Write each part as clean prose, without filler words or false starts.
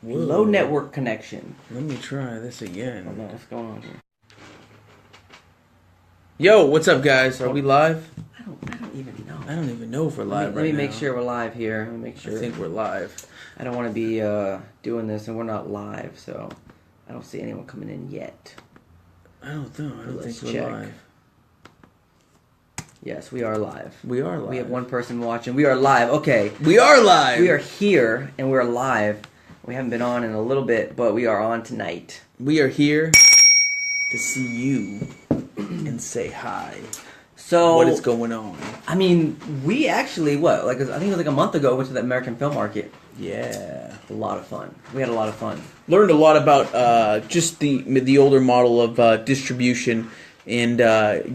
Whoa. Low network connection. Let me try this again. Oh no, what's going on here? Yo, what's up, guys? Are we live? I don't even know. I don't even know if we're live Let me right make now. sure we're live here. Let me make sure. I think we're live. I don't want to be doing this and we're not live, so I don't see anyone coming in yet. I don't know. I don't Let's think we're check. live. Yes, we are live. We are live. We have one person watching. We are live. Okay. We are live. We are here and we're live. We haven't been on in a little bit, but we are on tonight. We are here to see you and say hi. So what is going on? I mean, we actually I think it was like a month ago went to the American film market. Yeah, A lot of fun. We had a lot of fun. learned a lot about just the older model of distribution and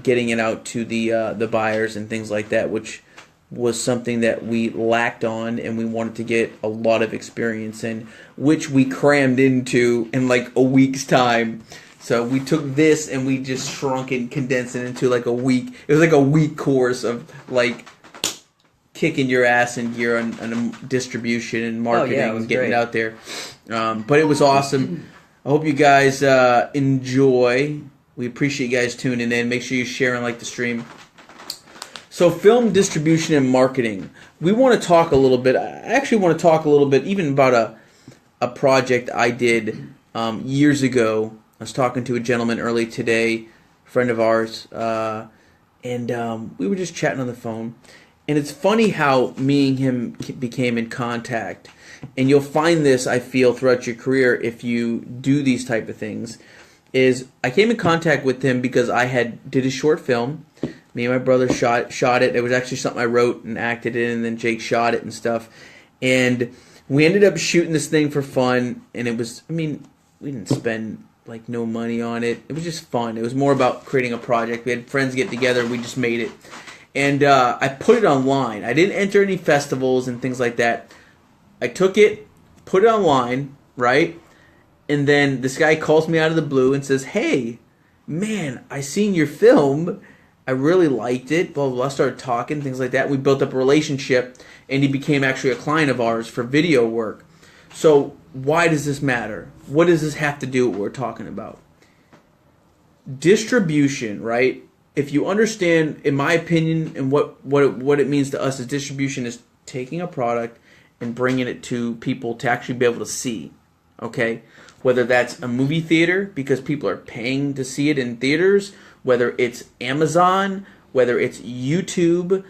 getting it out to the buyers and things like that, which was something that we lacked on and we wanted to get a lot of experience in, which we crammed into in like a week's time. So we took this and we just shrunk it and condensed it into like a week. It was like a week course of like kicking your ass in gear on distribution and marketing it was and getting great. it out there. But it was awesome. I hope you guys enjoy. We appreciate you guys tuning in. Make sure you share and like the stream. So film distribution and marketing. We want to talk a little bit. I actually want to talk a little bit even about a project I did years ago. I was talking to a gentleman early today, a friend of ours, and we were just chatting on the phone. And it's funny how me and him became in contact. And you'll find this, I feel, throughout your career if you do these type of things. Is I came in contact with him because I did a short film. Me and my brother shot it. It was actually something I wrote and acted in, and then Jake shot it and stuff. And we ended up shooting this thing for fun. And it was, I mean, we didn't spend like no money on it. It was just fun. It was more about creating a project. We had friends get together. We just made it. And I put it online. I didn't enter any festivals and things like that. I took it, put it online, right? And then this guy calls me out of the blue and says, "Hey, man, I seen your film. I really liked it." Blah, blah, blah. Started talking, things like that. We built up a relationship, and he became actually a client of ours for video work. So why does this matter? What does this have to do with what we're talking about? Distribution, right? If you understand, in my opinion, and what it means to us as distribution is taking a product and bringing it to people to actually be able to see, okay? Whether that's a movie theater because people are paying to see it in theaters, whether it's Amazon, whether it's YouTube,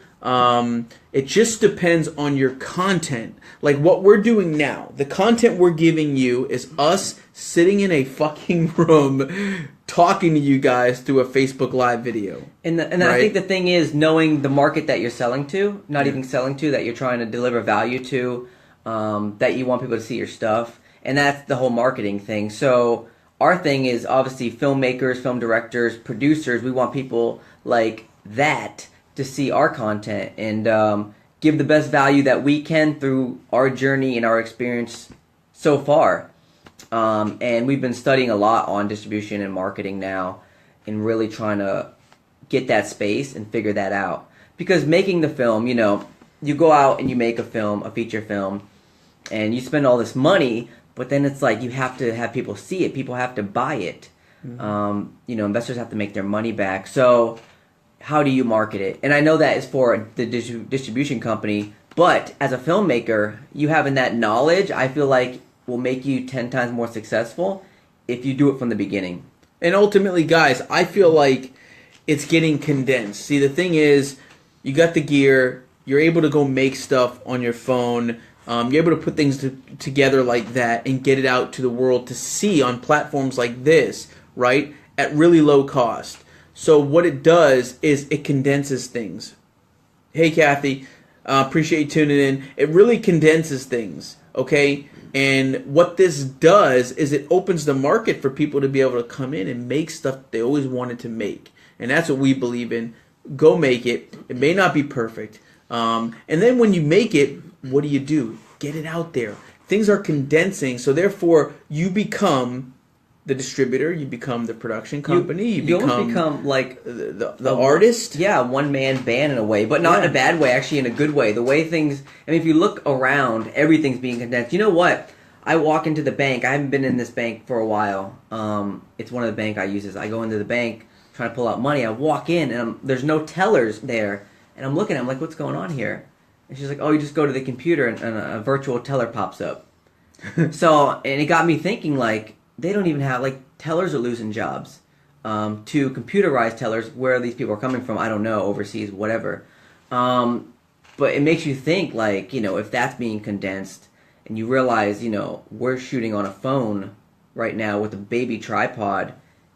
it just depends on your content. Like what we're doing now, the content we're giving you is us sitting in a fucking room talking to you guys through a Facebook Live video. And I think the thing is knowing the market that you're selling to, not even selling to, that you're trying to deliver value to, that you want people to see your stuff. And that's the whole marketing thing. So our thing is obviously filmmakers, film directors, producers. We want people like that to see our content and give the best value that we can through our journey and our experience so far. And we've been studying a lot on distribution and marketing now and really trying to get that space and figure that out. Because making the film, you go out and you make a film, a feature film, and you spend all this money, but then it's like you have to have people see it. People have to buy it. Mm-hmm. Investors have to make their money back. So how do you market it? And I know that is for the distribution company, but as a filmmaker, you having that knowledge, I feel like will make you 10 times more successful if you do it from the beginning. And ultimately, guys, I feel like it's getting condensed. See, the thing is, you got the gear, you're able to go make stuff on your phone, you're able to put things together like that and get it out to the world to see on platforms like this, right, at really low cost. So what it does is it condenses things. Hey, Kathy, appreciate you tuning in. It really condenses things, okay? And what this does is it opens the market for people to be able to come in and make stuff they always wanted to make. And that's what we believe in. Go make it. It may not be perfect. And then when you make it, what do? Get it out there. Things are condensing, so therefore you become the distributor, you become the production company, you almost become like the artist. Yeah, one-man band in a way, but not in a bad way, actually in a good way. The way things, if you look around, everything's being condensed. You know what? I walk into the bank. I haven't been in this bank for a while. It's one of the bank I use. I go into the bank trying to pull out money. I walk in and there's no tellers there, and I'm looking. I'm like, what's going on here? And she's like, oh, you just go to the computer and a virtual teller pops up. So, and it got me thinking, like, they don't even have, like, tellers are losing jobs to computerized tellers. Where these people are coming from, I don't know, overseas, whatever. But it makes you think, like, you know, if that's being condensed, and you realize, you know, we're shooting on a phone right now with a baby tripod,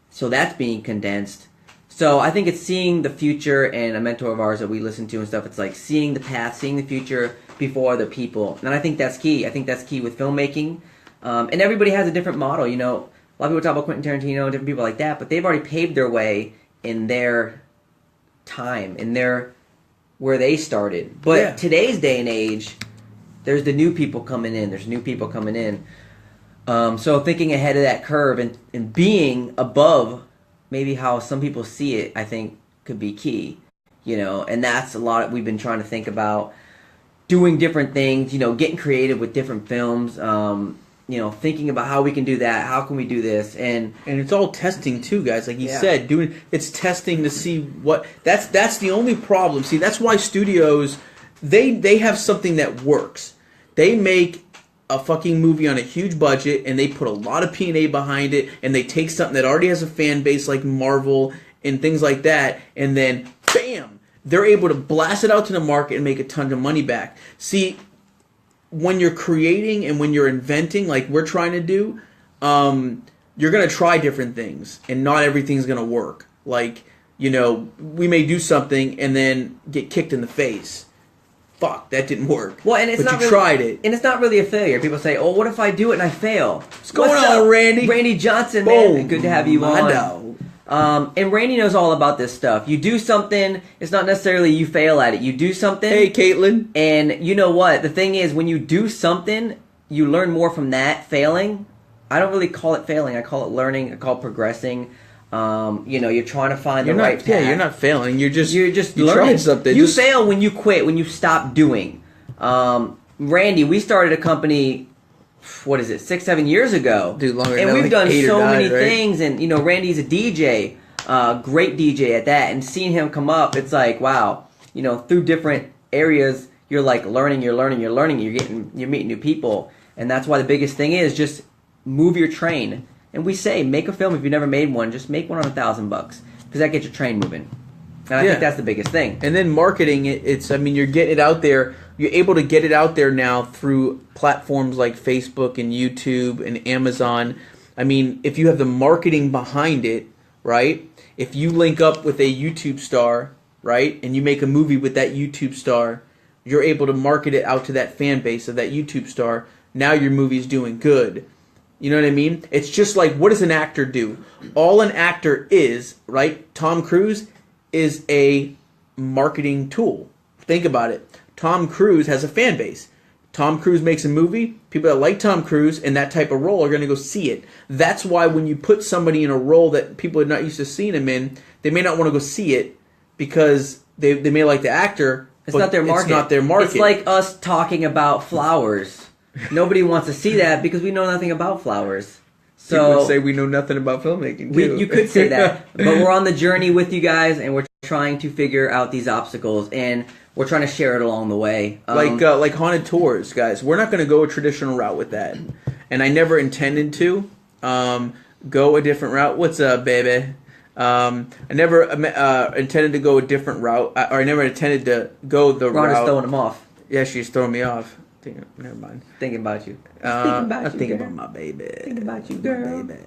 so that's being condensed. So I think it's seeing the future, and a mentor of ours that we listen to and stuff, it's like seeing the path, seeing the future before other people. And I think that's key. I think that's key with filmmaking. And everybody has a different model, you know. A lot of people talk about Quentin Tarantino and different people like that, but they've already paved their way in their time, in their where they started. But today's day and age, there's the new people coming in. There's new people coming in. So thinking ahead of that curve and being above maybe how some people see it, I think could be key. You know, and that's a lot we've been trying to think about. Doing different things, you know, getting creative with different films, you know, thinking about how we can do that, how can we do this, and it's all testing too, guys. Like you said, it's testing to see what that's the only problem. See, that's why studios they have something that works. They make a fucking movie on a huge budget and they put a lot of P&A behind it, and they take something that already has a fan base like Marvel and things like that, and then bam, they're able to blast it out to the market and make a ton of money back. See, when you're creating and when you're inventing, like we're trying to do, you're going to try different things, and not everything's going to work. Like, you know, we may do something and then get kicked in the face. Fuck, that didn't work. Well, and it's but not you really, tried it. And it's not really a failure. People say, oh, what if I do it and I fail? What's going on, Randy? Randy Johnson, Boom. man. Good to have you on. And Randy knows all about this stuff. You do something, it's not necessarily you fail at it. You do something. Hey, Caitlin. And you know what? The thing is, when you do something, you learn more from that failing. I don't really call it failing. I call it learning. I call it progressing. You know, you're trying to find the right path. Yeah, you're not failing. You're just learning. Tried something. You fail when you quit, when you stop doing. Randy, we started a company, what is it, 6-7 years ago. Dude, longer and than we've done so many right? things. And, you know, Randy's a DJ, great DJ at that. And seeing him come up, it's like, wow, you know, through different areas, you're like learning, you're meeting new people. And that's why the biggest thing is just move your train. And we say, make a film if you've never made one, just make one on $1,000 because that gets your train moving. And I think that's the biggest thing. And then marketing, I mean, you're getting it out there. You're able to get it out there now through platforms like Facebook and YouTube and Amazon. I mean, if you have the marketing behind it, right? If you link up with a YouTube star, right, and you make a movie with that YouTube star, you're able to market it out to that fan base of that YouTube star. Now your movie's doing good. You know what I mean? It's just like, what does an actor do? All an actor is, right? Tom Cruise is a marketing tool. Think about it. Tom Cruise has a fan base. Tom Cruise makes a movie, people that like Tom Cruise and that type of role are going to go see it. That's why when you put somebody in a role that people are not used to seeing him in, they may not want to go see it because they may like the actor, it's not their market. It's not their market. It's like us talking about flowers. Nobody wants to see that because we know nothing about flowers. So people would say we know nothing about filmmaking too. You could say that, but we're on the journey with you guys, and we're trying to figure out these obstacles, and we're trying to share it along the way. Like haunted tours, guys. We're not going to go a traditional route with that, and I never intended to go a different route. What's up, baby? I never intended to go a different route, or I never intended to go the route. Rhonda's throwing him off. Yeah, she's throwing me off. Never mind. Thinking about you. I'm thinking about my baby. Thinking about you, girl. Baby.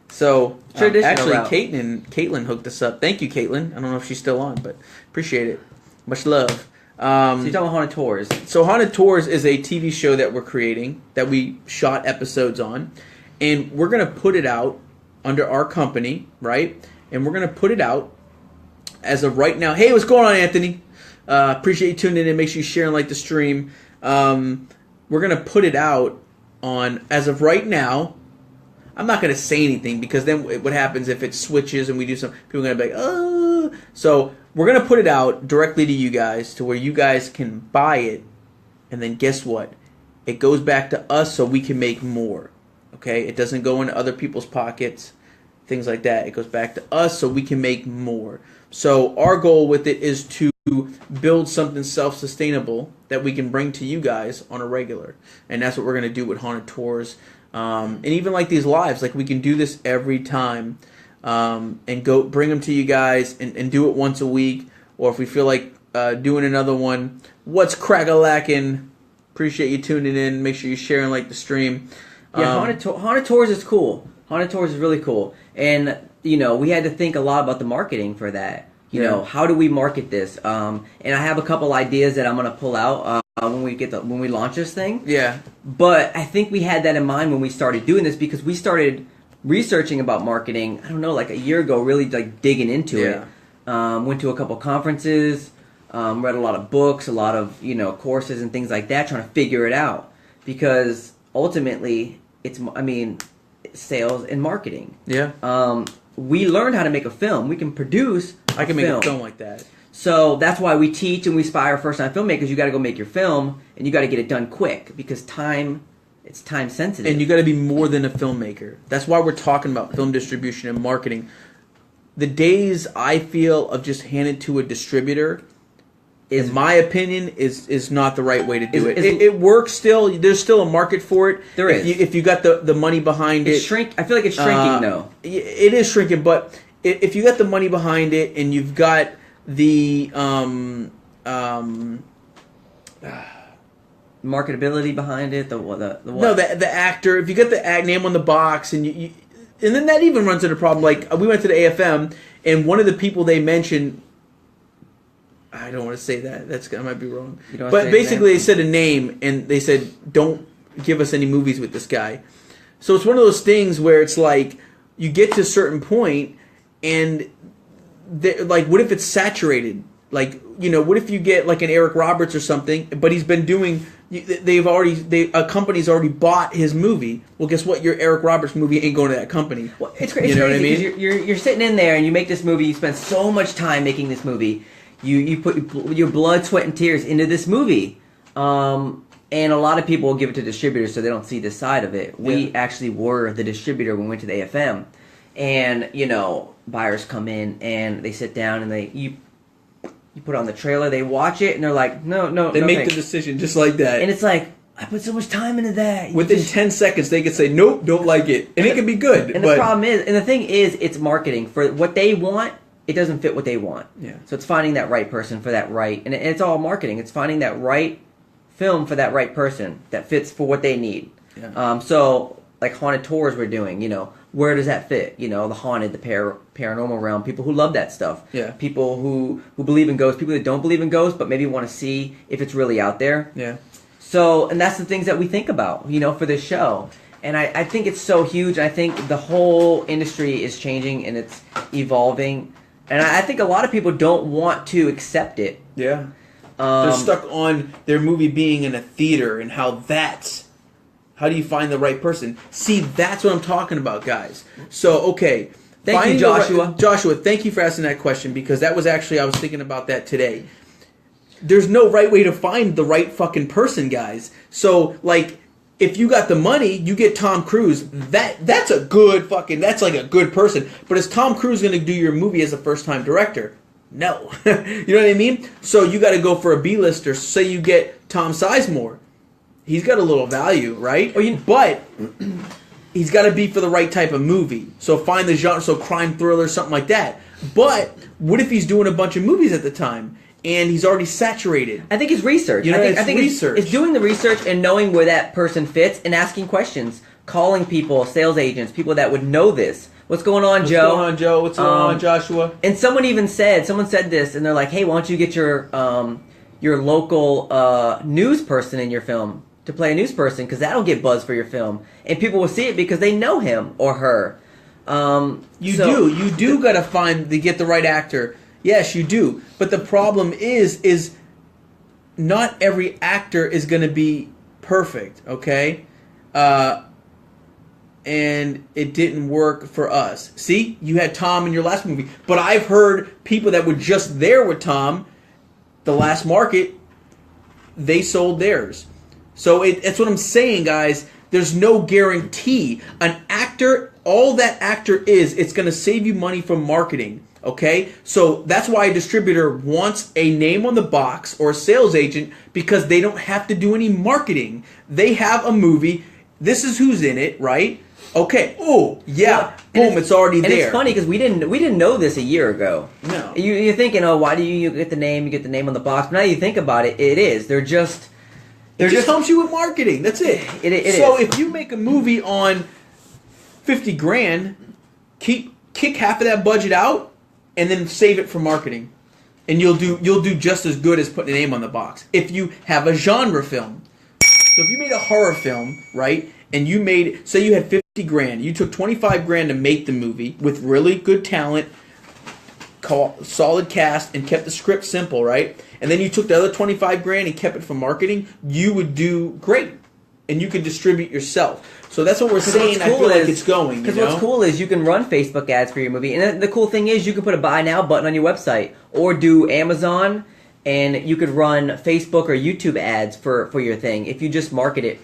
So Traditional route. Caitlin hooked us up. Thank you, Caitlin. I don't know if she's still on, but appreciate it. Much love. So you're talking about Haunted Tours. So Haunted Tours is a TV show that we're creating, that we shot episodes on, and we're going to put it out under our company, right? And we're going to put it out as of right now. Hey, what's going on, Anthony? Appreciate you tuning in. Make sure you share and like the stream. We're going to put it out on, as of right now, I'm not going to say anything because then what happens if it switches and we do something, people are going to be like, oh. So we're going to put it out directly to you guys to where you guys can buy it. And then guess what? it goes back to us so we can make more. Okay? It doesn't go into other people's pockets, things like that. It goes back to us so we can make more. So our goal with it is to build something self-sustainable that we can bring to you guys on a regular. And that's what we're going to do with Haunted Tours. And even like these lives, like we can do this every time and go bring them to you guys and do it once a week. Or if we feel like doing another one, what's crack-a-lackin'? Appreciate you tuning in. Make sure you share and like the stream. Yeah, Haunted Tours is cool. Haunted Tours is really cool. And, you know, we had to think a lot about the marketing for that. You know, how do we market this? And I have a couple ideas that I'm going to pull out when we launch this thing. Yeah. But I think we had that in mind when we started doing this because we started researching about marketing, I don't know, like a year ago, really like digging into it. Went to a couple conferences, read a lot of books, a lot of, you know, courses and things like that, trying to figure it out. Because ultimately, sales and marketing. Yeah. We learned how to make a film. We can produce I can make a film like that. So that's why we teach and we inspire first-time filmmakers. You got to go make your film, and you got to get it done quick because it's time sensitive. And you got to be more than a filmmaker. That's why we're talking about film distribution and marketing. The days I feel of just handing to a distributor, in my opinion, is not the right way to do it. It works still. There's still a market for it. There is. If you got the money behind it. I feel like it's shrinking, though. It is shrinking, but if you got the money behind it and you've got the marketability behind it, the what? No, the actor. If you get the name on the box, and you and then that even runs into a problem. Like we went to the AFM, and one of the people they mentioned, I don't want to say that. I might be wrong. But basically, they said a name, and they said, "Don't give us any movies with this guy." So it's one of those things where it's like you get to a certain point, and like, what if it's saturated? Like, you know, what if you get like an Eric Roberts or something, but he's been doing. A company's already bought his movie. Well, guess what? Your Eric Roberts movie ain't going to that company. Well, it's crazy. You know what I mean? You're sitting in there and you make this movie. You spend so much time making this movie. You put your blood, sweat, and tears into this movie. And a lot of people will give it to distributors so they don't see this side of it. We actually were the distributor when we went to the AFM. And, you know, buyers come in and they sit down and you put on the trailer, they watch it, and they're like, no, They make the decision just like that. And it's like, I put so much time into that. Within 10 seconds, they could say, nope, don't like it. And it can be good. And the problem is, and the thing is, it's marketing. For what they want, it doesn't fit what they want. Yeah. So it's finding that right person for that right. And it's all marketing. It's finding that right film for that right person that fits for what they need. Yeah. So, like Haunted Tours we're doing, you know, where does that fit? You know, the haunted, the paranormal realm, people who love that stuff. Yeah. People who believe in ghosts, people that don't believe in ghosts, but maybe want to see if it's really out there. Yeah. So, and that's the things that we think about, you know, for this show. And I think it's so huge. I think the whole industry is changing and it's evolving. And I think a lot of people don't want to accept it. Yeah. They're stuck on their movie being in a theater and how do you find the right person? See, that's what I'm talking about, guys. So, okay. Thank you, Joshua. Joshua, thank you for asking that question because that was actually, I was thinking about that today. There's no right way to find the right fucking person, guys. So, like, if you got the money, you get Tom Cruise. That's a good fucking, that's like a good person. But is Tom Cruise going to do your movie as a first-time director? No. You know what I mean? So you got to go for a B-lister. Say you get Tom Sizemore. He's got a little value, right? But he's got to be for the right type of movie. So find the genre, so crime thriller, something like that. But what if he's doing a bunch of movies at the time and he's already saturated? I think it's research. You know, I think research. It's doing the research and knowing where that person fits and asking questions, calling people, sales agents, people that would know this. What's going on, Joe? What's going on, Joe? What's going on, Joshua? And someone said this, and they're like, "Hey, why don't you get your local news person in your film to play a news person because that'll get buzz for your film, and people will see it because they know him or her." You do got to find to get the right actor. Yes, you do. But the problem is not every actor is going to be perfect. Okay. And it didn't work for us. See, you had Tom in your last movie, but I've heard people that were just there with Tom, the last market, they sold theirs. So that's what I'm saying, guys. There's no guarantee. An actor, all that actor is, it's going to save you money from marketing. Okay? So that's why a distributor wants a name on the box or a sales agent, because they don't have to do any marketing. They have a movie. This is who's in it, right? Okay. Oh, yeah. Boom, it's already there. And it's funny because we didn't know this a year ago. No. You're thinking, oh, why do you get the name? You get the name on the box. But now you think about it, it is. It just helps you with marketing. That's it. So if you make a movie on $50,000, kick half of that budget out, and then save it for marketing, and you'll do just as good as putting a name on the box. If you have a genre film, so if you made a horror film, right, and you made, say you had $50,000, you took $25,000 to make the movie with really good talent, solid cast, and kept the script simple, right? And then you took the other $25,000 and kept it for marketing, you would do great, and you could distribute yourself. So that's what we're saying. I feel like it's going. Because what's cool is you can run Facebook ads for your movie, and the cool thing is you can put a buy now button on your website, or do Amazon, and you could run Facebook or YouTube ads for your thing if you just market it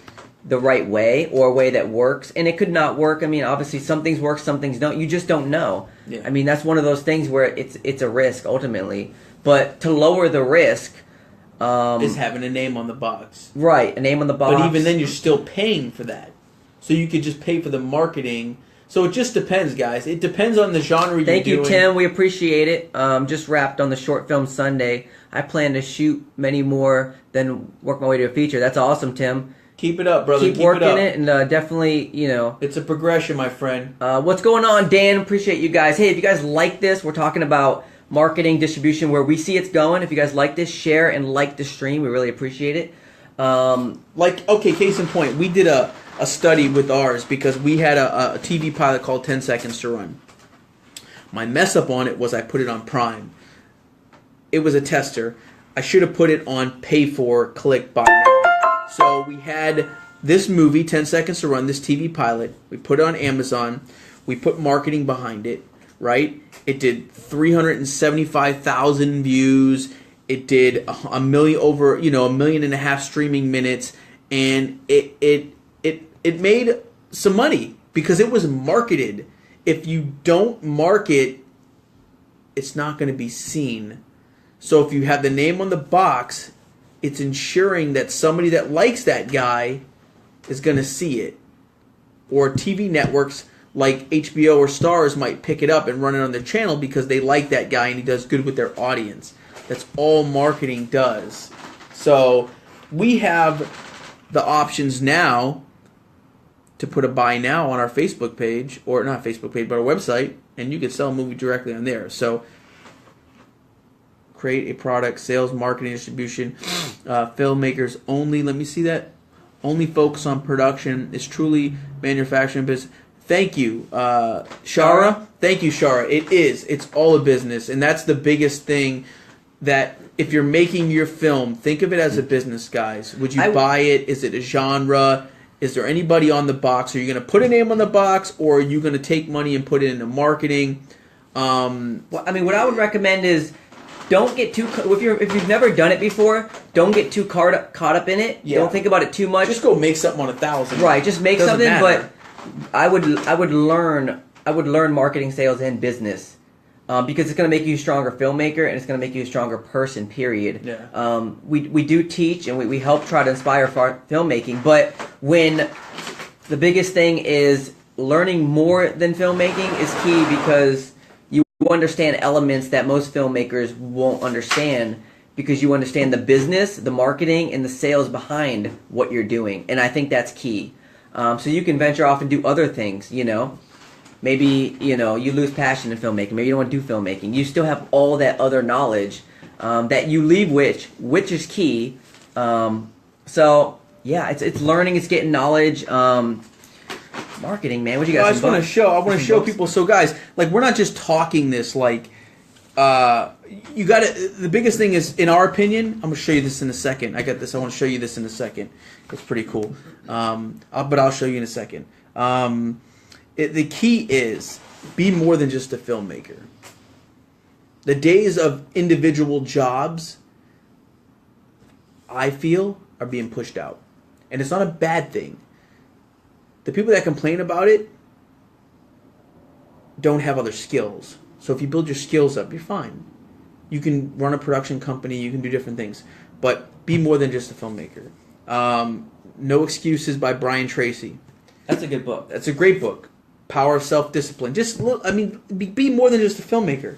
the right way, or a way that works. And it could not work. I mean, obviously some things work, some things don't. You just don't know. Yeah. I mean, that's one of those things where it's a risk ultimately. But to lower the risk, is having a name on the box. Right, a name on the box. But even then, you're still paying for that. So you could just pay for the marketing. So it just depends, guys. It depends on the genre you're doing. Thank you, Tim. We appreciate it. Just wrapped on the Short Film Sunday. I plan to shoot many more, then work my way to a feature. That's awesome, Tim. Keep it up, brother. Keep working it, and definitely, it's a progression, my friend. What's going on, Dan? Appreciate you guys. Hey, if you guys like this, we're talking about marketing, distribution, where we see it's going. If you guys like this, share and like the stream. We really appreciate it. Case in point, we did a study with ours because we had a TV pilot called 10 Seconds to Run. My mess up on it was I put it on Prime. It was a tester. I should have put it on pay for, click, buy now. So we had this movie, 10 Seconds to Run, this TV pilot. We put it on Amazon. We put marketing behind it, right? It did 375,000 views. It did a million and a half streaming minutes, and it made some money because it was marketed. If you don't market, it's not going to be seen. So if you have the name on the box, it's ensuring that somebody that likes that guy is going to see it. Or TV networks like HBO or Stars might pick it up and run it on their channel because they like that guy and he does good with their audience. That's all marketing does. So we have the options now to put a buy now on our Facebook page, or not Facebook page, but our website, and you can sell a movie directly on there. So create a product, sales, marketing, distribution, filmmakers only. Let me see that. Only focus on production. It's truly manufacturing business. Thank you, Shara. Thank you, Shara. It is. It's all a business, and that's the biggest thing. That if you're making your film, think of it as a business, guys. Would you buy it? Is it a genre? Is there anybody on the box? Are you going to put a name on the box, or are you going to take money and put it into marketing? Well, I mean, what I would recommend is don't get too. If you've never done it before, don't get too caught up in it. Yeah. Don't think about it too much. Just go make something on 1,000. Right. Just make something. Matter. But I would learn marketing, sales, and business. Because it's going to make you a stronger filmmaker, and it's going to make you a stronger person, period. Yeah. We do teach, and we help try to inspire filmmaking, but when the biggest thing is learning more than filmmaking is key, because you understand elements that most filmmakers won't understand, because you understand the business, the marketing, and the sales behind what you're doing, and I think that's key. So you can venture off and do other things, Maybe, you lose passion in filmmaking. Maybe you don't want to do filmmaking. You still have all that other knowledge that you leave, which is key. So, yeah, it's learning. It's getting knowledge. Marketing, man. What you guys? I want to show people. So, guys, we're not just talking this. You got to. The biggest thing is, in our opinion, I'm going to show you this in a second. I got this. I want to show you this in a second. It's pretty cool. But I'll show you in a second. The key is be more than just a filmmaker. The days of individual jobs, I feel, are being pushed out. and it's not a bad thing. The people that complain about it don't have other skills. So if you build your skills up, you're fine. You can run a production company, you can do different things, but be more than just a filmmaker. No Excuses by Brian Tracy. That's a good book. That's a great book. Power of Self-Discipline. Just look, be more than just a filmmaker.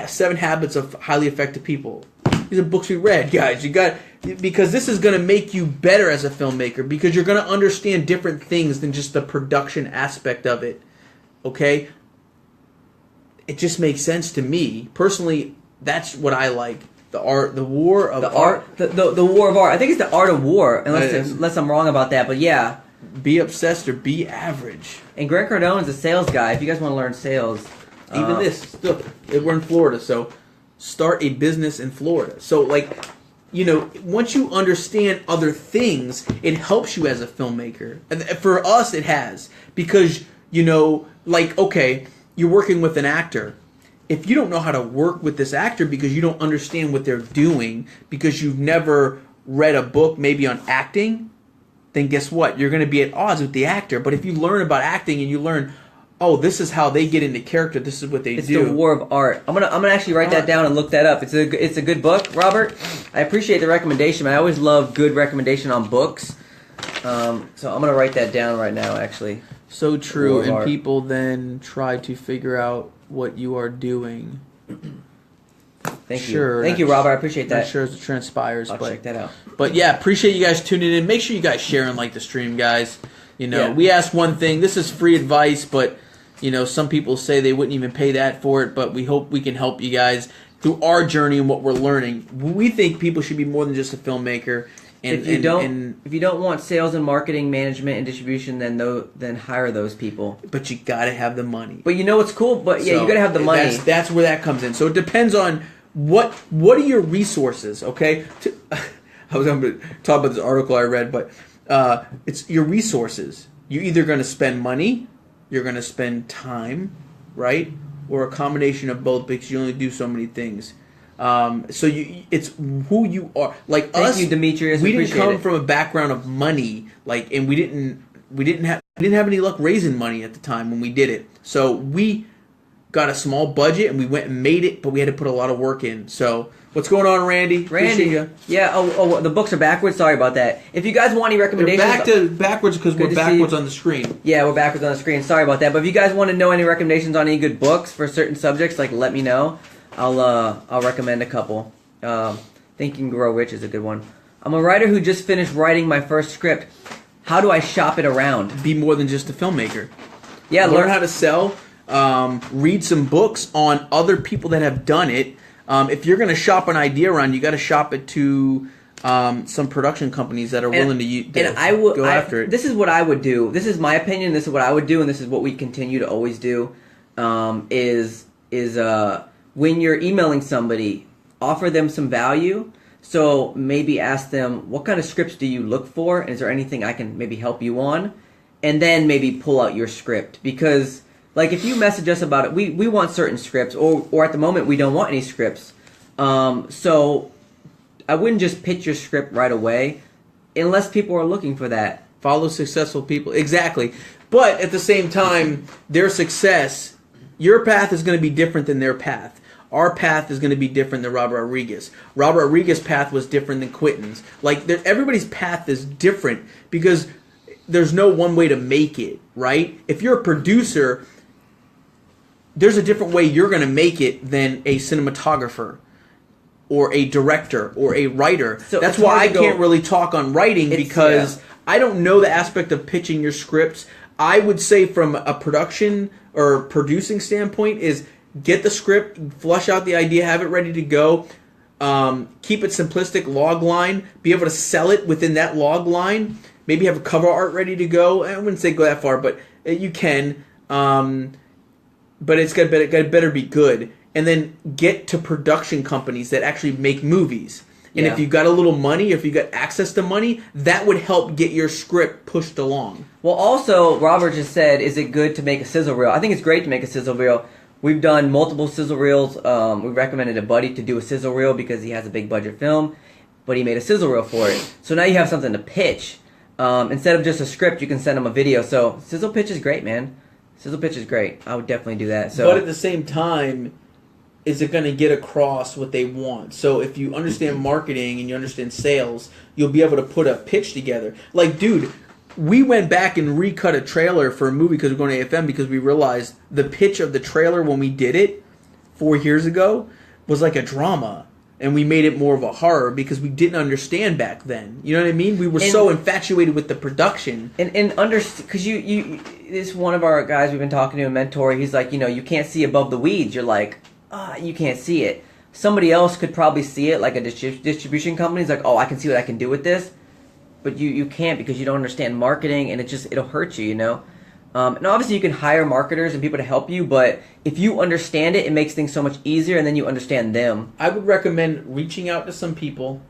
7 Habits of Highly Effective People. These are books we read, guys. Because this is going to make you better as a filmmaker, because you're going to understand different things than just the production aspect of it. Okay? It just makes sense to me. Personally, that's what I like. The war of art. The war of art. I think it's the art of war, unless I'm wrong about that. But yeah. Be obsessed or be average. And Grant Cardone's a sales guy. If you guys want to learn sales. Even look, we're in Florida, so start a business in Florida. So, once you understand other things, it helps you as a filmmaker. And for us, it has. Because, okay, you're working with an actor. If you don't know how to work with this actor because you don't understand what they're doing, because you've never read a book maybe on acting, then guess what? You're going to be at odds with the actor. But if you learn about acting and you learn, oh, this is how they get into character, this is what they do. It's the war of art. I'm gonna actually write that down and look that up. It's a good book, Robert. I appreciate the recommendation. I always love good recommendation on books. So I'm gonna write that down right now, actually. So true, and people then try to figure out what you are doing. Thank you, Robert. I appreciate that. Not sure as it transpires. I'll check that out. But yeah, appreciate you guys tuning in. Make sure you guys share and like the stream, guys. We ask one thing. This is free advice, but some people say they wouldn't even pay that for it. But we hope we can help you guys through our journey and what we're learning. We think people should be more than just a filmmaker. If you don't want sales and marketing, management and distribution, then hire those people. But you gotta have the money. But you know what's cool? But yeah, you gotta have the money. That's where that comes in. So it depends on what are your resources. Okay, I was going to talk about this article I read, but it's your resources. You're either going to spend money, you're going to spend time, right, or a combination of both, because you only do so many things. It's who you are. Like Thank you, Demetrius. We didn't come from a background of money, and we didn't have any luck raising money at the time when we did it. So we got a small budget and we went and made it, but we had to put a lot of work in. So what's going on, Randy? Yeah. Oh, the books are backwards. Sorry about that. If you guys want any recommendations, they're backwards because we're backwards on the screen. Yeah, we're backwards on the screen. Sorry about that. But if you guys want to know any recommendations on any good books for certain subjects, let me know. I'll recommend a couple. Think and Grow Rich is a good one. I'm a writer who just finished writing my first script. How do I shop it around? Be more than just a filmmaker. Yeah, learn how to sell. Read some books on other people that have done it. If you're going to shop an idea around, you got to shop it to some production companies that are willing to go after it. This is what I would do. This is my opinion. This is what I would do, and this is what we continue to always do. Is when you're emailing somebody, offer them some value. So maybe ask them, what kind of scripts do you look for? And is there anything I can maybe help you on? And then maybe pull out your script. Because if you message us about it, we want certain scripts, or at the moment we don't want any scripts. So I wouldn't just pitch your script right away unless people are looking for that. Follow successful people. Exactly. But at the same time, their success, your path is going to be different than their path. Our path is going to be different than Robert Rodriguez. Robert Rodriguez's path was different than Quentin's. Everybody's path is different because there's no one way to make it, right? If you're a producer, there's a different way you're going to make it than a cinematographer or a director or a writer. So that's why I can't really talk on writing because I don't know the aspect of pitching your scripts. I would say from a production or producing standpoint is get the script, flush out the idea, have it ready to go, keep it simplistic, log line, be able to sell it within that log line, maybe have a cover art ready to go. I wouldn't say go that far, but you can. But it better be good. And then get to production companies that actually make movies. And if you've got a little money, if you've got access to money, that would help get your script pushed along. Well, also, Robert just said, is it good to make a sizzle reel? I think it's great to make a sizzle reel. We've done multiple sizzle reels. We recommended a buddy to do a sizzle reel because he has a big budget film. but he made a sizzle reel for it. So now you have something to pitch. Instead of just a script, you can send them a video. So sizzle pitch is great, man. Sizzle pitch is great. I would definitely do that. So, but at the same time, is it going to get across what they want? So if you understand marketing and you understand sales, you'll be able to put a pitch together. Like, dude, we went back and recut a trailer for a movie because we're going to AFM because we realized the pitch of the trailer when we did it 4 years ago was like a drama. And we made it more of a horror because we didn't understand back then. You know what I mean? We were so infatuated with the production. And because you this one of our guys we've been talking to, a mentor, he's like, you can't see above the weeds. You're like, you can't see it. Somebody else could probably see it, like a distribution company. It's like, oh, I can see what I can do with this. But you can't because you don't understand marketing, and it'll hurt you, And obviously you can hire marketers and people to help you, but if you understand it, it makes things so much easier, and then you understand them. I would recommend reaching out to some people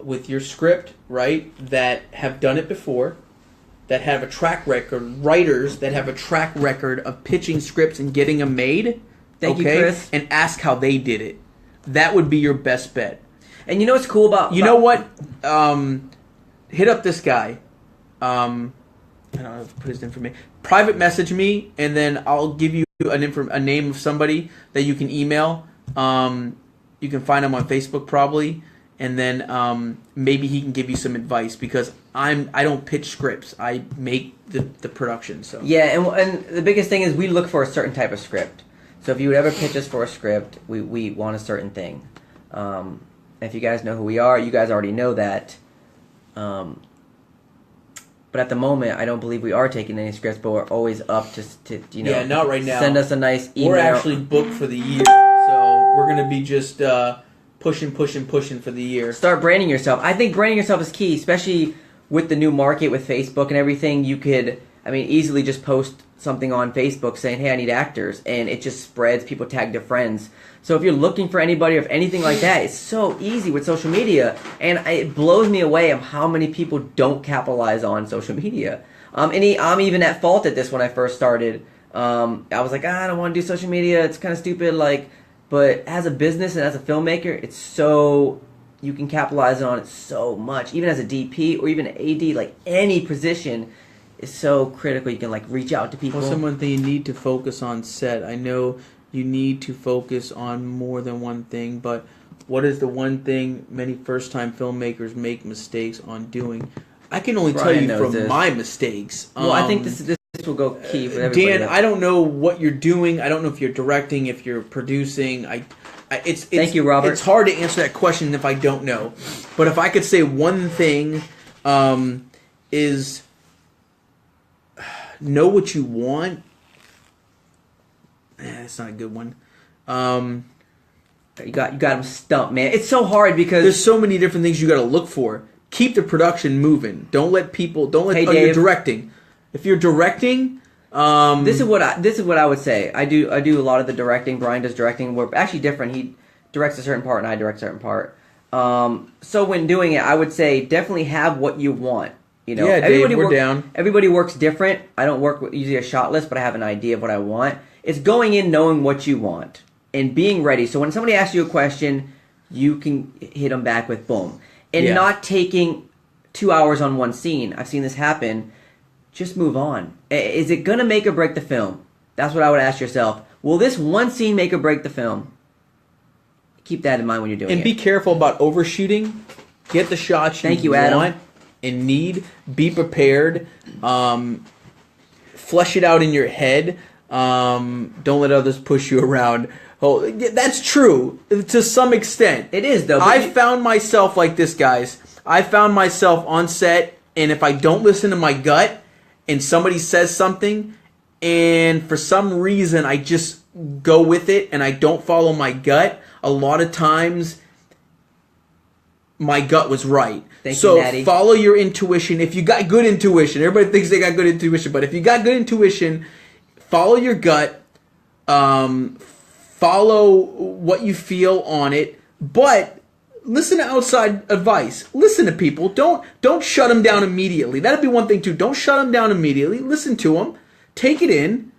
with your script, right, that have done it before, that have a track record, writers that have a track record of pitching scripts and getting them made. Thank you, Chris. And ask how they did it. That would be your best bet. And you know what's cool about... You know what? Hit up this guy. I don't know if put his information. Private message me, and then I'll give you a name of somebody that you can email. You can find him on Facebook probably, and then maybe he can give you some advice because I don't pitch scripts. I make the production. So yeah, and the biggest thing is we look for a certain type of script. So if you would ever pitch us for a script, we want a certain thing. If you guys know who we are, you guys already know that. But at the moment, I don't believe we are taking any scripts, but we're always up to Yeah, not right now. Send us a nice email. We're actually booked for the year, so we're going to be just pushing for the year. Start branding yourself. I think branding yourself is key, especially with the new market with Facebook and everything. You could, easily just post something on Facebook saying, hey, I need actors, and it just spreads. People tag their friends. So if you're looking for anybody or if anything like that, it's so easy with social media. And it blows me away of how many people don't capitalize on social media. I'm even at fault at this when I first started. I was like, I don't want to do social media. It's kind of stupid. But as a business and as a filmmaker, it's so... You can capitalize on it so much. Even as a DP or even an AD, any position is so critical. You can reach out to people. Well, someone thing you need to focus on set. I know you need to focus on more than one thing, but what is the one thing many first-time filmmakers make mistakes on doing? I can only tell you from my mistakes. Well, I think this will go key for everybody. Dan, I don't know what you're doing. I don't know if you're directing, if you're producing. Thank you, Robert. It's hard to answer that question if I don't know. But if I could say one thing, is know what you want. That's not a good one. You got him stumped, man. It's so hard because there's so many different things you got to look for. Keep the production moving. Don't let you're directing. If you're directing, this is what I would say. I do a lot of the directing. Brian does directing. We're actually different. He directs a certain part and I direct a certain part. So when doing it, I would say definitely have what you want. Yeah, Dave, we're down. Everybody works different. I don't work with usually a shot list, but I have an idea of what I want. It's going in knowing what you want and being ready. So when somebody asks you a question, you can hit them back with boom. And not taking 2 hours on one scene. I've seen this happen. Just move on. Is it going to make or break the film? That's what I would ask yourself. Will this one scene make or break the film? Keep that in mind when you're doing it. And be careful about overshooting. Get the shots you want and need. Be prepared. Flesh it out in your head. Don't let others push you around. Oh, that's true to some extent. It is, though. I found myself like this, guys. I found myself on set, and if I don't listen to my gut, and somebody says something, and for some reason I just go with it, and I don't follow my gut, a lot of times my gut was right. Thank you, Natty. Follow your intuition. If you got good intuition, everybody thinks they got good intuition, but if you got good intuition, follow your gut. Follow what you feel on it, but listen to outside advice. Listen to people. Don't shut them down immediately. That'd be one thing too. Don't shut them down immediately. Listen to them. Take it in.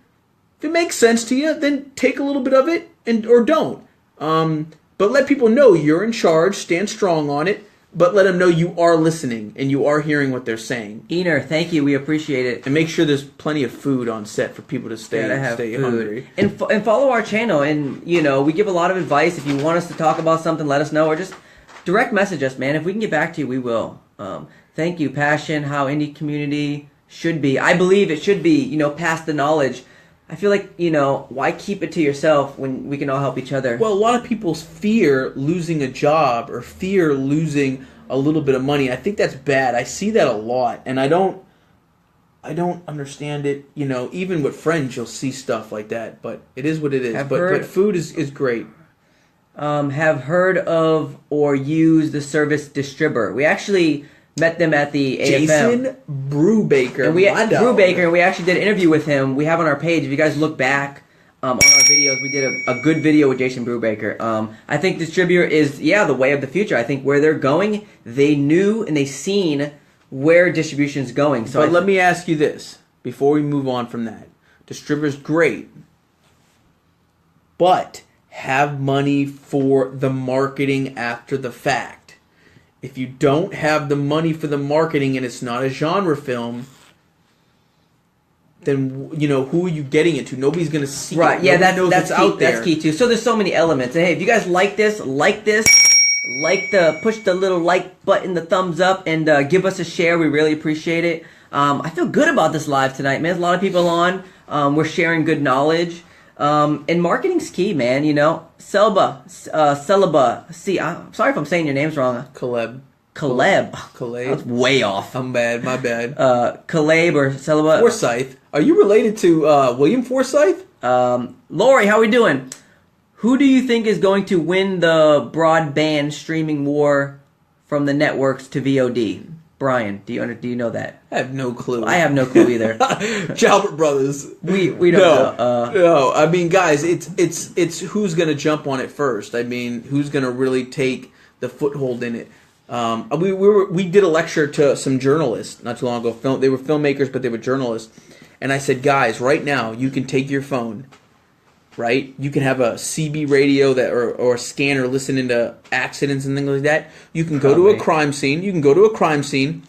If it makes sense to you, then take a little bit of it or don't. But let people know you're in charge. Stand strong on it. But let them know you are listening and you are hearing what they're saying. Ener, thank you. We appreciate it. And make sure there's plenty of food on set for people to stay hungry. And follow our channel. And, we give a lot of advice. If you want us to talk about something, let us know. Or just direct message us, man. If we can get back to you, we will. Thank you. Passion, how indie community should be. I believe it should be, pass the knowledge. I feel like, why keep it to yourself when we can all help each other? Well, a lot of people fear losing a job or fear losing a little bit of money. I think that's bad. I see that a lot, and I don't understand it. Even with friends, you'll see stuff like that, but it is what it is. But food is great. Have heard of or used the service Distributor. We actually met them at the AFM. Jason Brubaker. And we actually did an interview with him. We have on our page. If you guys look back on our videos, we did a good video with Jason Brubaker. I think Distributor is, the way of the future. I think where they're going, they knew and they seen where distribution's going. So let me ask you this before we move on from that. Distributor's great, but have money for the marketing after the fact. If you don't have the money for the marketing and it's not a genre film, then who are you getting it to? Nobody's gonna see. Right? It. Yeah, that's key. out there. That's key too. So there's so many elements. And hey, if you guys like this, push the little like button, the thumbs up, and give us a share. We really appreciate it. I feel good about this live tonight, man. There's a lot of people on. We're sharing good knowledge. And marketing's key, man. Celeba. See, I'm sorry if I'm saying your names wrong. Caleb. That's way off. I'm bad. My bad. Caleb or Celeba. Forsyth. Are you related to William Forsyth? Lori, how we doing? Who do you think is going to win the broadband streaming war from the networks to VOD? Brian, do you know that? I have no clue. I have no clue either. Jalbert Brothers. We don't know. No, I mean, guys, it's who's gonna jump on it first. I mean, who's gonna really take the foothold in it? We did a lecture to some journalists not too long ago. They were filmmakers, but they were journalists. And I said, guys, right now you can take your phone, right? You can have a CB radio or a scanner listening to accidents and things like that. You can go to a crime scene.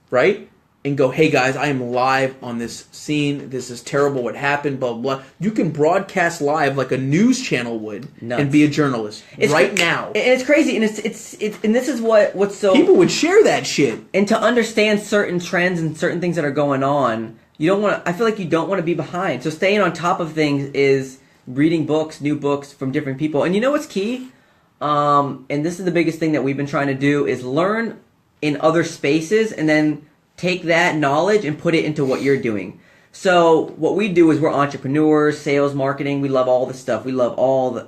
Right? And go, hey guys, I am live on this scene. This is terrible what happened, blah, blah, blah. You can broadcast live like a news channel would and be a journalist now. And it's crazy. And it's and this is what's so... People would share that shit. And to understand certain trends and certain things that are going on, I feel like you don't want to be behind. So staying on top of things is reading books, new books from different people. And you know what's key? And this is the biggest thing that we've been trying to do is learn in other spaces and then take that knowledge and put it into what you're doing. So what we do is we're entrepreneurs, sales, marketing. We love all the stuff. We love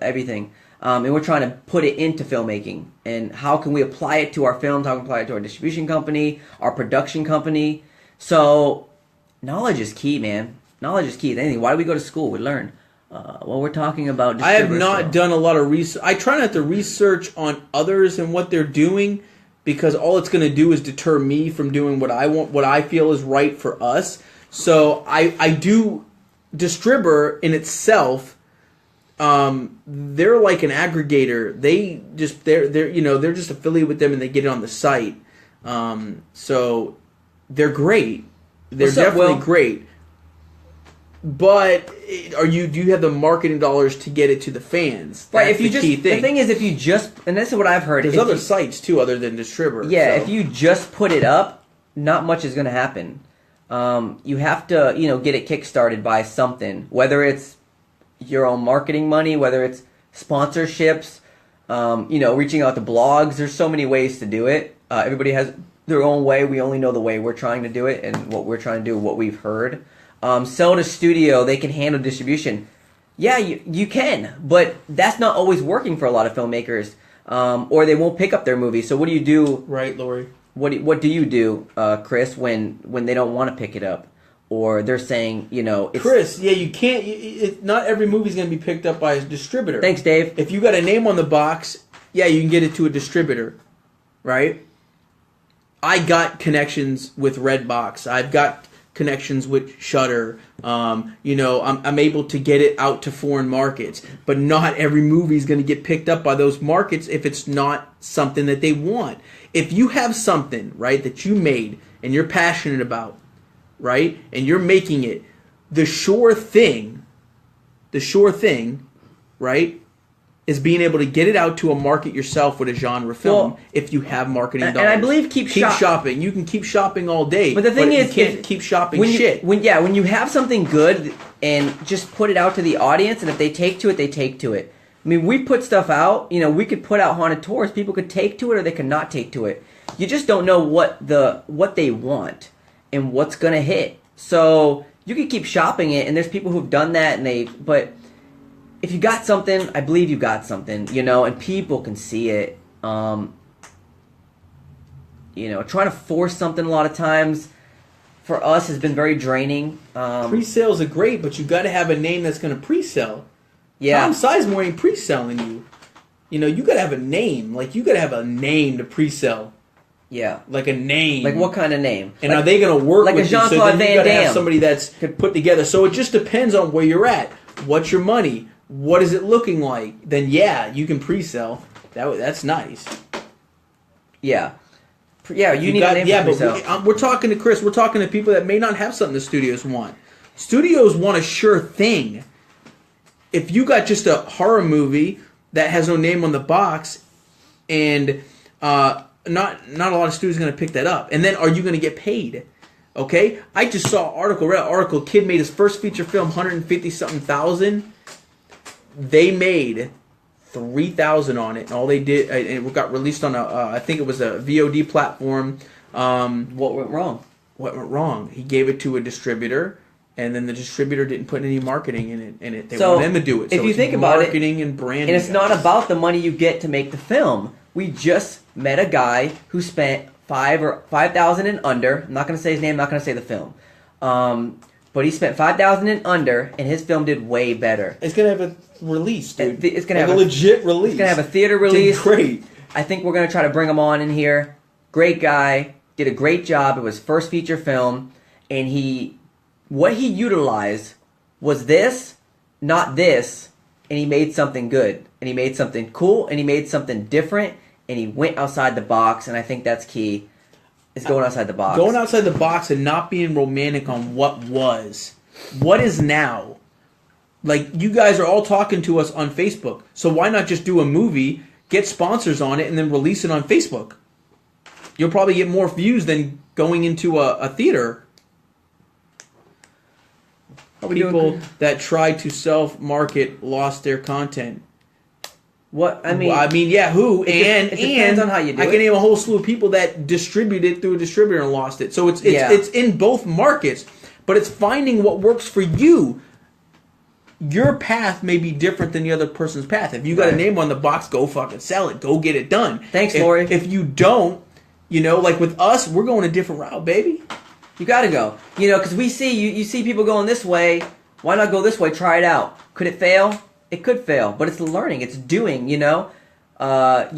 everything. And we're trying to put it into filmmaking. And how can we apply it to our films? How can we apply it to our distribution company, our production company? So knowledge is key, man. Knowledge is key. Anything. Why do we go to school? We learn. We're talking about... I have not done a lot of research. I try not to research on others and what they're doing because all it's going to do is deter me from doing what I want, what I feel is right for us. So I do... Distributor in itself, they're like an aggregator. They're just affiliated with them and they get it on the site. So they're great. They're definitely great. But do you have the marketing dollars to get it to the fans? That's right. the key thing. The thing is, if you just, and this is what I've heard. There's other sites too, other than Distributor. Yeah, if you just put it up, not much is going to happen. You have to, get it kickstarted by something. Whether it's your own marketing money, whether it's sponsorships, reaching out to blogs. There's so many ways to do it. Everybody has their own way. We only know the way we're trying to do it and what we're trying to do, what we've heard. Sell to studio, they can handle distribution. Yeah, you can, but that's not always working for a lot of filmmakers, or they won't pick up their movie. So what do you do? Right, Lori. What do you do, Chris, when they don't want to pick it up, or they're saying, it's... Chris, yeah, you can't. Not every movie's going to be picked up by a distributor. Thanks, Dave. If you got a name on the box, yeah, you can get it to a distributor, right? I got connections with Redbox. I've got connections with Shudder. I'm able to get it out to foreign markets. But not every movie is going to get picked up by those markets if it's not something that they want. If you have something, right, that you made and you're passionate about, right, and you're making it, the sure thing, right, is being able to get it out to a market yourself with a genre film if you have marketing dollars. And I believe keep shopping. You can keep shopping all day. But the thing is, you can't keep shopping shit. When you have something good and just put it out to the audience, and if they take to it, they take to it. I mean, we put stuff out. We could put out haunted tours. People could take to it, or they could not take to it. You just don't know what they want and what's gonna hit. So you can keep shopping it, and there's people who've done that, but if you got something, I believe you got something, and people can see it. Trying to force something a lot of times for us has been very draining. Pre-sales are great, but you got to have a name that's going to pre-sell. Yeah. Tom Sizemore ain't pre-selling you. You got to have a name. Like, you got to have a name to pre-sell. Yeah. Like a name. Like what kind of name? And are they going to work like with a Jean-Claude you? So then Van you got to Damme. have somebody that's put together. So it just depends on where you're at. What's your money? What is it looking like? Then you can pre-sell. That's nice. Yeah. Yeah, you need a name for pre-sell. We're talking to Chris. We're talking to people that may not have something the studios want. Studios want a sure thing. If you got just a horror movie that has no name on the box, and not a lot of studios are going to pick that up. And then are you going to get paid? Okay? I just saw read an article, kid made his first feature film, 150-something thousand. They made $3,000 on it, and all they did, it got released on I think it was a VOD platform. What went wrong? What went wrong? He gave it to a distributor, and then the distributor didn't put any marketing in it. They want them to do it. So if you think about it, marketing and branding, and it's not about the money you get to make the film. We just met a guy who spent $5,000 and under. I'm not going to say his name. I'm not going to say the film. But he spent $5,000 and under, and his film did way better. It's gonna have a release, dude. It's gonna have a legit release. It's gonna have a theater release. Did great. I think we're gonna try to bring him on in here. Great guy, did a great job. It was first feature film, and what he utilized was this, not this, and he made something good, and he made something cool, and he made something different, and he went outside the box, and I think that's key. Is going outside the box. Going outside the box and not being romantic on what was. What is now? Like, you guys are all talking to us on Facebook. So why not just do a movie, get sponsors on it, and then release it on Facebook? You'll probably get more views than going into a theater. People that try to self-market lost their content. What I mean, who? It depends on how you do it. I can name a whole slew of people that distributed through a distributor and lost it. So it's in both markets, but it's finding what works for you. Your path may be different than the other person's path. If you got a name on the box, go fucking sell it. Go get it done. Thanks, Lori. If you don't, like with us, we're going a different route, baby. You got to go. Because we see you see people going this way. Why not go this way? Try it out. Could it fail? It could fail, but it's learning. It's doing, You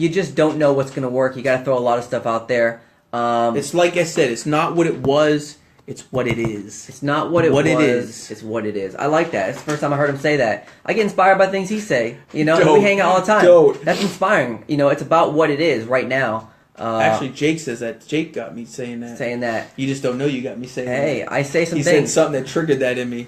just don't know what's going to work. You got to throw a lot of stuff out there. It's like I said, it's not what it was, it's what it is. It's not what it was, it's what it is. I like that. It's the first time I heard him say that. I get inspired by things he say, We hang out all the time. That's inspiring. It's about what it is right now. Actually, Jake says that. Jake got me saying that. You just don't know you got me saying that. Hey, I say some things. He said something that triggered that in me.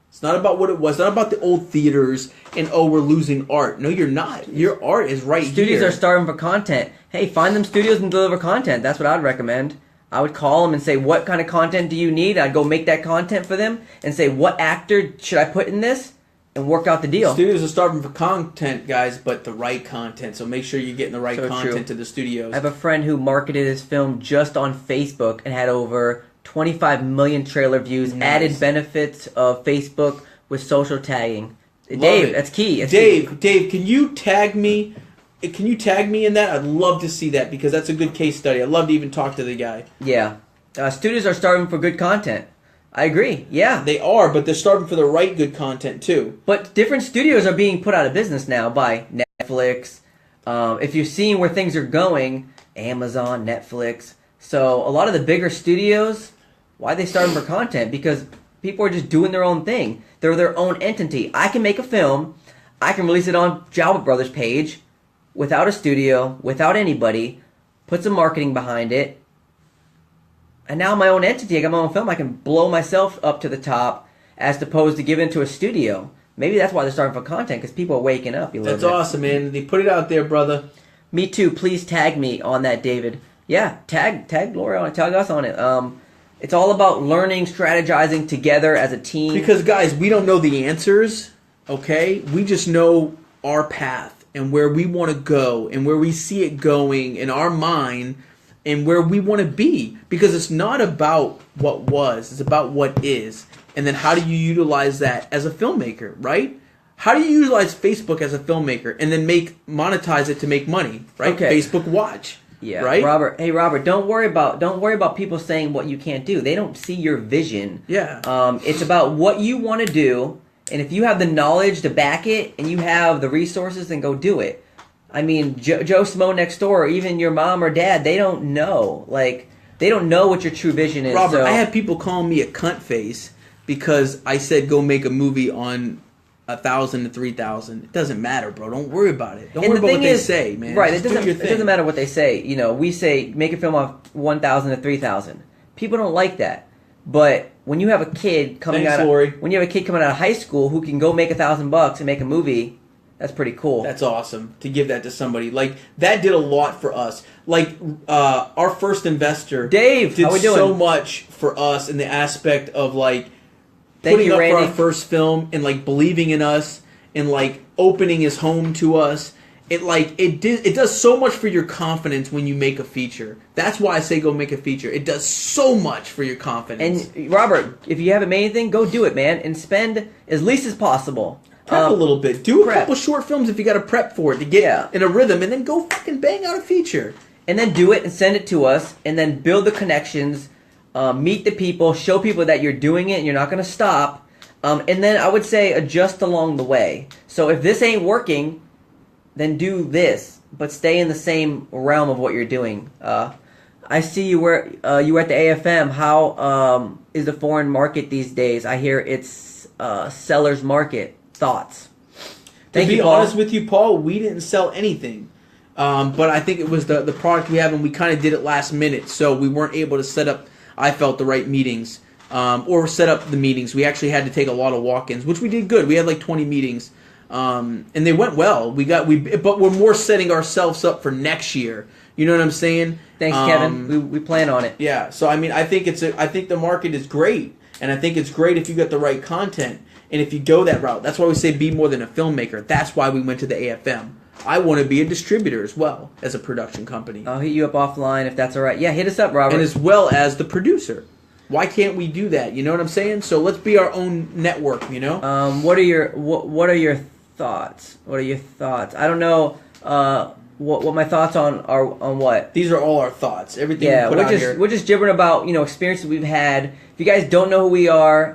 It's not about what it was. It's not about the old theaters and, we're losing art. No, you're not. Your art is right here. Studios are starving for content. Hey, find them studios and deliver content. That's what I'd recommend. I would call them and say, what kind of content do you need? I'd go make that content for them and say, what actor should I put in this? And work out the deal. Studios are starving for content, guys, but the right content. So make sure you're getting the right content to the studios. I have a friend who marketed his film just on Facebook and had over 25 million trailer views, added benefits of Facebook with social tagging. Dave, that's key. Dave, can you tag me? Can you tag me in that? I'd love to see that because that's a good case study. I'd love to even talk to the guy. Yeah. Studios are starving for good content. I agree, yeah. They are, but they're starving for the right good content too. But different studios are being put out of business now by Netflix. If you're seeing where things are going, Amazon, Netflix. So a lot of the bigger studios, Why are they starving for content? Because people are just doing their own thing. They're their own entity. I can make a film. I can release it on Jalbert Brothers page without a studio, without anybody, put some marketing behind it. And now I'm my own entity. I got my own film. I can blow myself up to the top as opposed to giving it to a studio. Maybe that's why they're starting for content, because people are waking up. That's awesome, man. They put it out there, brother. Me too. Please tag me on that, David. Yeah, tag Laura on it. Tag us on it. It's all about learning, strategizing together as a team. Because, guys, we don't know the answers, okay? We just know our path and where we want to go and where we see it going in our mind and where we want to be. Because it's not about what was. It's about what is. And then how do you utilize that as a filmmaker, right? How do you utilize Facebook as a filmmaker and then monetize it to make money, right? Okay. Facebook Watch. Yeah, right? Robert. Hey, Robert, don't worry about people saying what you can't do. They don't see your vision. Yeah. It's about what you want to do, and if you have the knowledge to back it and you have the resources, then go do it. I mean, Joe Smo next door, or even your mom or dad, they don't know. Like, they don't know what your true vision is. Robert, so. I have people calling me a cunt face because I said go make a movie on 1,000 to 3,000. It doesn't matter, bro. Don't worry about it. Don't worry about what they say, man. Right. Just It doesn't matter what they say. You know, we say make a film off 1,000 to 3,000. People don't like that. But when you have a kid coming out of high school who can go make $1,000 and make a movie, that's pretty cool. That's awesome to give that to somebody. Like, that did a lot for us. Like, our first investor, Dave, did how we doing? so much for us in the aspect of like Thank putting you, up Randy. for our first film and like believing in us and like opening his home to us. It does so much for your confidence when you make a feature. That's why I say go make a feature. It does so much for your confidence. And Robert, if you haven't made anything, go do it, man, and spend as least as possible. Prep a little bit. Do a prep. couple short films if you got to prep for it to get in a rhythm, and then go fucking bang out a feature. And then do it and send it to us, and then build the connections, meet the people, show people that you're doing it and you're not going to stop. And then I would say adjust along the way. So if this ain't working, then do this, but stay in the same realm of what you're doing. I see you were at the AFM. How is the foreign market these days? I hear it's seller's market. Thoughts? To be honest with you, Paul, we didn't sell anything. But I think it was the product we have, and we kind of did it last minute, so we weren't able to set up, I felt, the right meetings or set up the meetings. We actually had to take a lot of walk-ins, which we did good. We had like 20 meetings, and they went well. But we're more setting ourselves up for next year. You know what I'm saying? Thanks, Kevin. We plan on it. Yeah. So I mean, I think the market is great, and I think it's great if you got the right content and if you go that route. That's why we say be more than a filmmaker. That's why we went to the AFM. I want to be a distributor as well as a production company. I'll hit you up offline if that's all right. Yeah, hit us up, Robert. And as well as the producer. Why can't we do that? You know what I'm saying? So let's be our own network, you know? What are your thoughts? What are your thoughts? I don't know what my thoughts are on what? These are all our thoughts. Everything we put out here. We're just gibbering about, experiences we've had. If you guys don't know who we are,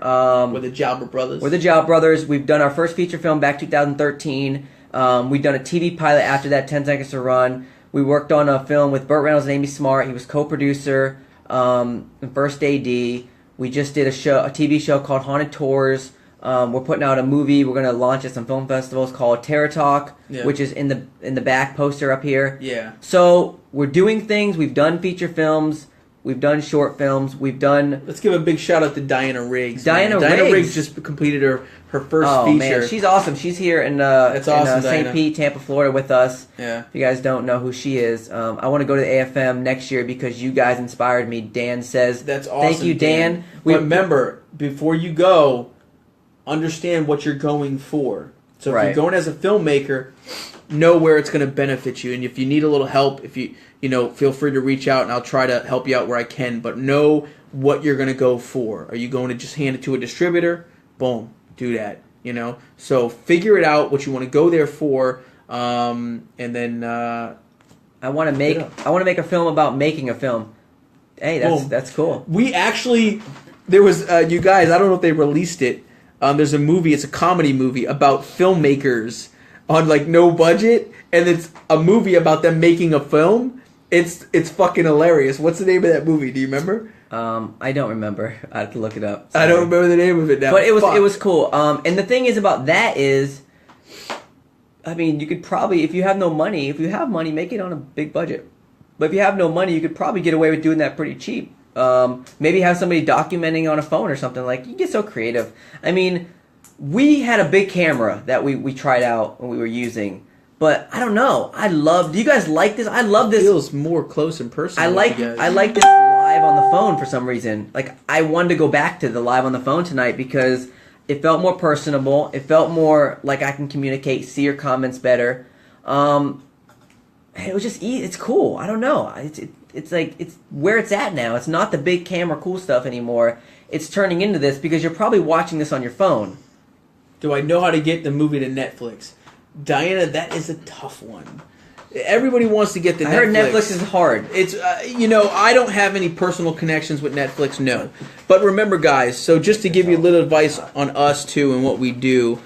we're the Jalbert Brothers. We're the Jalbert Brothers. We've done our first feature film back 2013. We've done a TV pilot after that, 10 Seconds to Run. We worked on a film with Burt Reynolds and Amy Smart. He was co-producer, first AD. We just did a TV show called Haunted Tours. We're putting out a movie. We're going to launch at some film festivals called Terror Talk, which is in the back poster up here. Yeah. So we're doing things. We've done feature films. We've done short films. We've done... Let's give a big shout out to Diana Riggs. Diana Riggs just completed her first feature. Man, she's awesome. She's here in St. Pete, Tampa, Florida with us. Yeah. If you guys don't know who she is, I want to go to the AFM next year because you guys inspired me. Dan says, "That's awesome." Thank you, Dan. Remember, before you go, understand what you're going for. So if you're going as a filmmaker, know where it's going to benefit you, and if you need a little help, if you feel free to reach out, and I'll try to help you out where I can. But know what you're going to go for. Are you going to just hand it to a distributor? Boom, do that. So figure it out what you want to go there for, and then I want to make a film about making a film. Hey, that's cool. We actually there was you guys. I don't know if they released it. There's a movie. It's a comedy movie about filmmakers on like no budget, and it's a movie about them making a film. It's fucking hilarious. What's the name of that movie? Do you remember? I don't remember. I have to look it up. I don't remember the name of it now. But it was cool. And the thing is about that is, I mean, you could probably, if you have money, make it on a big budget. But if you have no money, you could probably get away with doing that pretty cheap. Maybe have somebody documenting on a phone or something. Like, you get so creative. I mean, we had a big camera that we tried out and we were using. But I don't know. Do you guys like this? I love this. It feels more close and personal. I like this live on the phone for some reason. Like, I wanted to go back to the live on the phone tonight because it felt more personable. It felt more like I can communicate, see your comments better. It was just it's cool. I don't know. It's like it's where it's at now. It's not the big camera cool stuff anymore. It's turning into this because you're probably watching this on your phone. Do I know how to get the movie to Netflix? Diana, that is a tough one. Everybody wants to get the Netflix. I heard Netflix is hard. It's I don't have any personal connections with Netflix, no. But remember, guys, so just to give you a little advice on us too and what we do,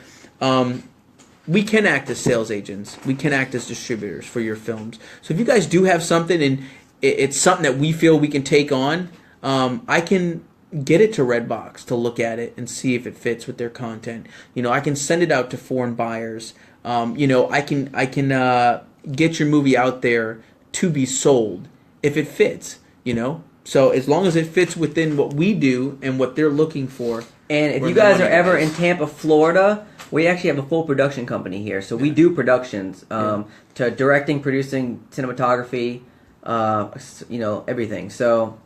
we can act as sales agents. We can act as distributors for your films. So if you guys do have something and it's something that we feel we can take on, I can get it to Redbox to look at it and see if it fits with their content. I can send it out to foreign buyers. I can get your movie out there to be sold if it fits. So as long as it fits within what we do and what they're looking for. And if you guys are ever in Tampa, Florida, we actually have a full production company here. So we do productions, to directing, producing, cinematography, everything. So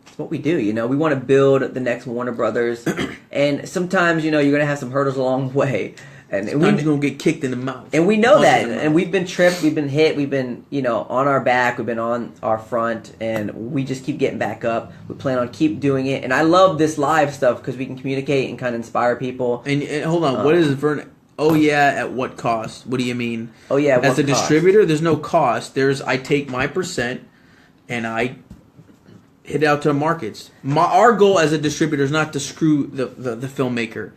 it's what we do. We want to build the next Warner Brothers, and sometimes you're going to have some hurdles along the way. And we're going to get kicked in the mouth. And we know that. And we've been tripped, we've been hit, we've been, on our back, we've been on our front, and we just keep getting back up. We plan on keep doing it. And I love this live stuff because we can communicate and kind of inspire people. And hold on, what is Vern? Oh, yeah, at what cost? What do you mean? Oh, yeah, as a distributor, there's no cost. I take my percent and I hit it out to the markets. Our goal as a distributor is not to screw the filmmaker.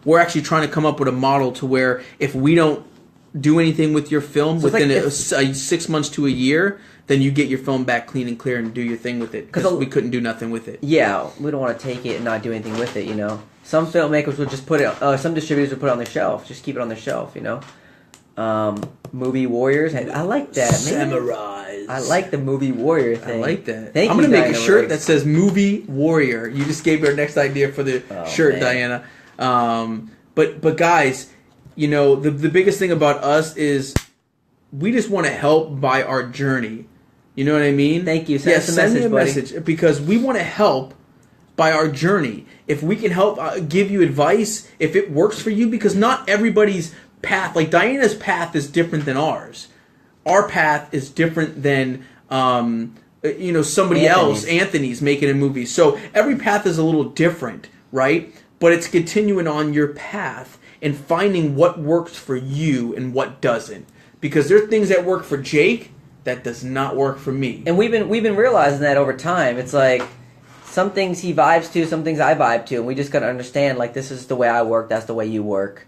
We're actually trying to come up with a model to where if we don't do anything with your film within 6 months to a year, then you get your film back clean and clear and do your thing with it. Because we couldn't do nothing with it. Yeah, we don't want to take it and not do anything with it, Some filmmakers will just put it, some distributors will put it on their shelf. Just keep it on their shelf, Movie Warriors. I like that. Samurais. I like the Movie Warrior thing. I like that. I'm going to make a shirt that says Movie Warrior. You just gave me our next idea for the shirt, man. Diana. But guys, the biggest thing about us is we just want to help by our journey. You know what I mean? Thank you. Send me a message because we want to help by our journey. If we can help give you advice, if it works for you, because not everybody's path, like Diana's path is different than ours. Our path is different than somebody else, Anthony's making a movie. So every path is a little different, right? But it's continuing on your path and finding what works for you and what doesn't. Because there are things that work for Jake that does not work for me. And we've been realizing that over time. It's like some things he vibes to, some things I vibe to, and we just got to understand, like, this is the way I work, that's the way you work.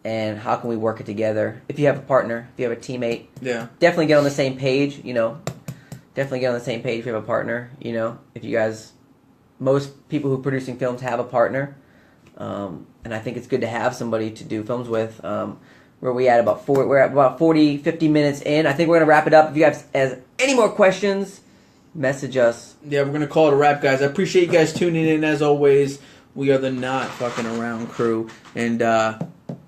And how can we work it together? If you have a partner, if you have a teammate, definitely get on the same page, Definitely get on the same page if you have a partner, If you guys, most people who are producing films have a partner. And I think it's good to have somebody to do films with. We're at about 40, 50 minutes in. I think we're going to wrap it up. If you guys have any more questions, message us. Yeah, we're going to call it a wrap, guys. I appreciate you guys tuning in as always. We are the Not Fucking Around crew. And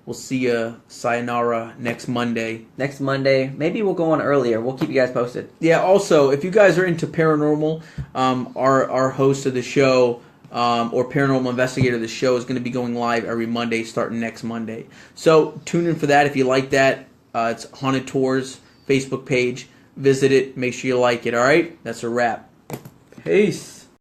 we'll see you sayonara next Monday. Next Monday. Maybe we'll go on earlier. We'll keep you guys posted. Yeah, also, if you guys are into paranormal, our host of the show, or paranormal investigator of the show is going to be going live every Monday starting next Monday. So tune in for that if you like that. It's Haunted Tours Facebook page. Visit it. Make sure you like it. All right? That's a wrap. Peace.